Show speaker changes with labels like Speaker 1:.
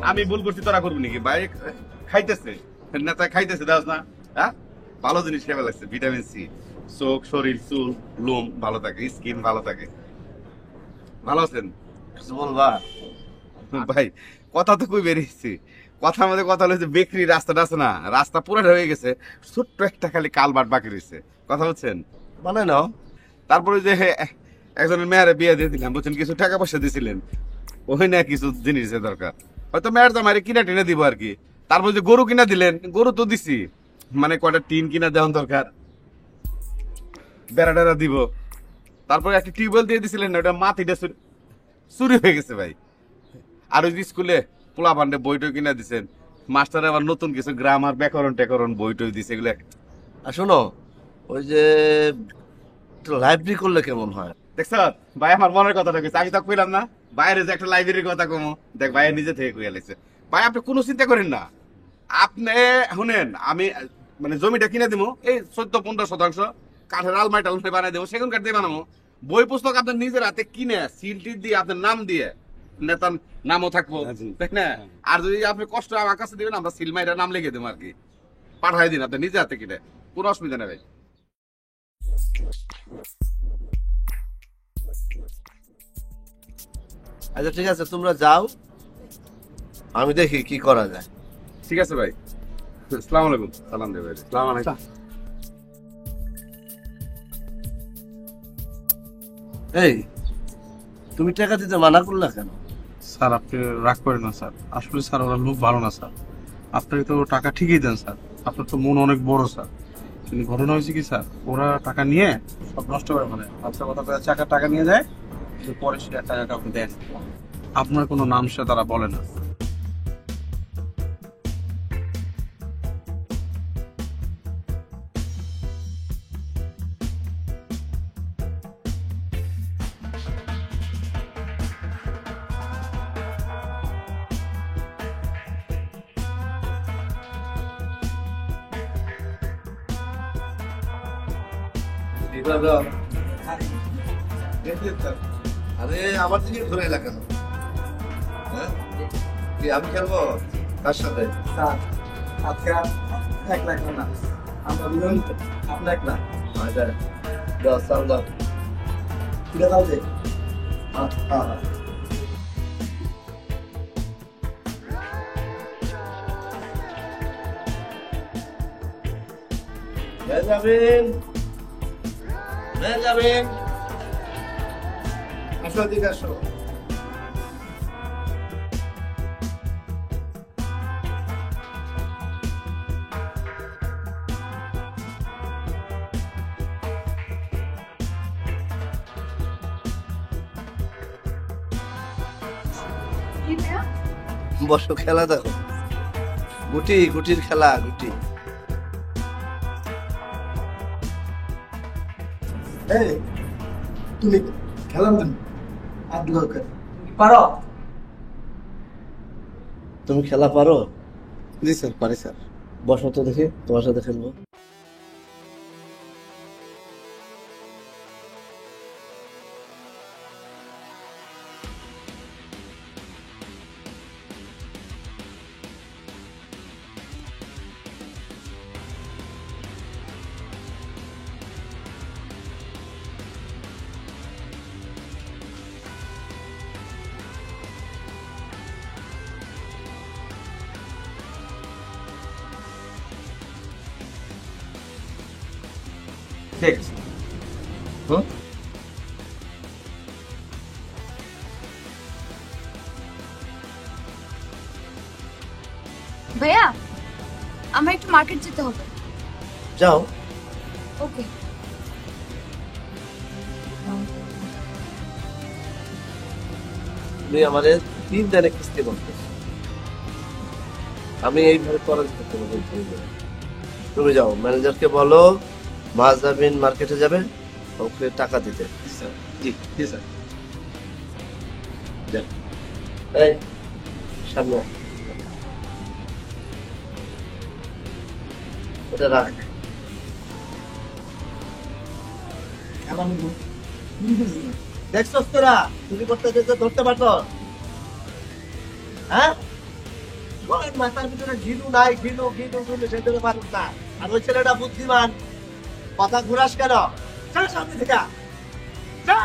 Speaker 1: আমি ভুল করছি, তোরা করবি নাকি? ভাই খাইতেছে, নেতা খাইতেছে, দাস না? হ্যাঁ, ভালো জিনিস খেয়ে লাগছে, ভিটামিন সি, চোখ, শরীর, চুল, লোম ভালো থাকে, স্কিন ভালো থাকে। ভালো আছেন?
Speaker 2: কিছু বলবা?
Speaker 1: ভাই কথা তো কই বেরিয়েছি, কথার মধ্যে কথা হলো যে বেকরি রাস্তাটা আছে না, রাস্তা পুরোটা হয়ে গেছে, ছোট্ট একটা খালি কালভার্ট বাকি রয়েছে। কথা বলছেন?
Speaker 2: মানে নাও।
Speaker 1: তারপরে যে একজনের মেয়েরে বিয়ে দিয়ে দিলাম, বুঝছেন, কিছু টাকা পয়সা দিয়েছিলেন, ওই না কিছু জিনিসের দরকার, হয়তো মেয়ের জামাইরে কিনা টিনে দিব আর কি। তারপর যে গরু কিনা দিলেন, গরু তো দিছি, মানে কয়টা টিন কিনা দেওয়ার দরকার, বেড়া টেড়া দিব। তারপরে একটা টিউবওয়েল দিয়ে দিছিলেন, ওটা মাটিটা চুরি হয়ে গেছে ভাই। আর ওই যে স্কুলে পোলা পান্ডে বইটই কিনা দিছেন, মাস্টার আবার নতুন কিছু গ্রামার ব্যাকরণ ট্যাকরণ বইটই দিছে, এগুলো।
Speaker 2: আর শোনো, ওই যে লাইব্রেরি করলে কেমন হয়?
Speaker 1: দেখছ ভাই, আমার মনের কথাটা কইছে, আমি তো কইলাম না বাইরে যে একটা লাইব্রেরির কথা কমো, দেখ ভাই নিজে থেকে কইয়া লাইছে। ভাই আপনি কোনো চিন্তা করেন না, আপনি শুনেন, আমি মানে জমিটা কিনে দিব, এই 14-15% কাঠের আলমারি টালমারি বানাই দেবো, সেগুন কাঠ দিয়ে বানাবো। বই পুস্তক আপনার নিজের হাতে কিনে সিল টিল দিয়ে আপনার নাম দিয়ে, নেতার নামও থাকবো, তাই না? আর যদি আপনি কষ্ট আমার কাছে দিবেন, আমরা সিল মাইরা নাম লিখে দেবো আর কি, পাঠাই দিন আপনি নিজে হাতে কিনে, কোনো অসুবিধা নেই ভাই।
Speaker 2: আচ্ছা ঠিক আছে, তোমরা যাও, আমি দেখি কি করা যায়।
Speaker 1: ঠিক আছে ভাই, আসসালামু আলাইকুম। সালাম দেব ভাই। আসসালামু আলাইকুম।
Speaker 2: এই, তুমি টাকা দিতে মানা করলা কেন?
Speaker 3: স্যার আপনি রাগ করেন না স্যার, আসলে স্যার ওরা লোক ভালো না স্যার, আপনাকে তো টাকা ঠিকই দেন স্যার, আপনার তো মন অনেক বড় স্যার, কিন্তু ঘটনা হয়েছে কি স্যার, ওরা টাকা নিয়ে সব নষ্ট করে, মানে আচ্ছা কথা করে টাকা নিয়ে যায়, কিন্তু পরে সেটা টাকা কাউকে দেন, আপনার কোনো নাম সে তারা বলে না।
Speaker 2: আরে আমার দিকে ঘুরে এলা কেন? হ্যাঁ, কি আমি খেলবো কার সাথে?
Speaker 4: আজকে এক লাখ না, আমরা দুজন আপনার এক লাখ।
Speaker 2: আচ্ছা দাও, সাল দাও।
Speaker 4: ঠিক আছে তাহলে
Speaker 2: যাবেন যাবেন, আসো দিকে আসো। বসো, খেলা দেখো, গুটির খেলা, গুটি।
Speaker 4: এই তুমি খেলাম না আর দরকার পারো?
Speaker 2: তুমি খেলা পারো?
Speaker 4: জি স্যার পারি স্যার।
Speaker 2: বসো তো দেখি, তোমার সাথে খেলবো।
Speaker 1: ঠিক আছে।
Speaker 5: ভাইয়া আমরা একটু মার্কেট যেতে হবে।
Speaker 2: যাও।
Speaker 5: ওকে।
Speaker 2: তুমি আমাদের 3 দিনের কিস্তি বলতে, আমি এইভাবে খরচ করতে পারবো। তুমি যাও, ম্যানেজারকে বলো মাহজাবিন মার্কেটে যাবে, ওকে টাকা দিতে।
Speaker 4: জি জি স্যার।
Speaker 2: এই সামনে ওটা রাখ। দেখছো তোরা, তুমি করতে ধরতে পারতো? হ্যাঁ তোর মাথার ভিতরে ঘিলু নাই, ঘিলু ঘিলু ঘিলু সেটা পারুন না। আর ওই ছেলেটা বুদ্ধিমান, কথা ঘুরাস কেন? যা সামনে থেকে যা।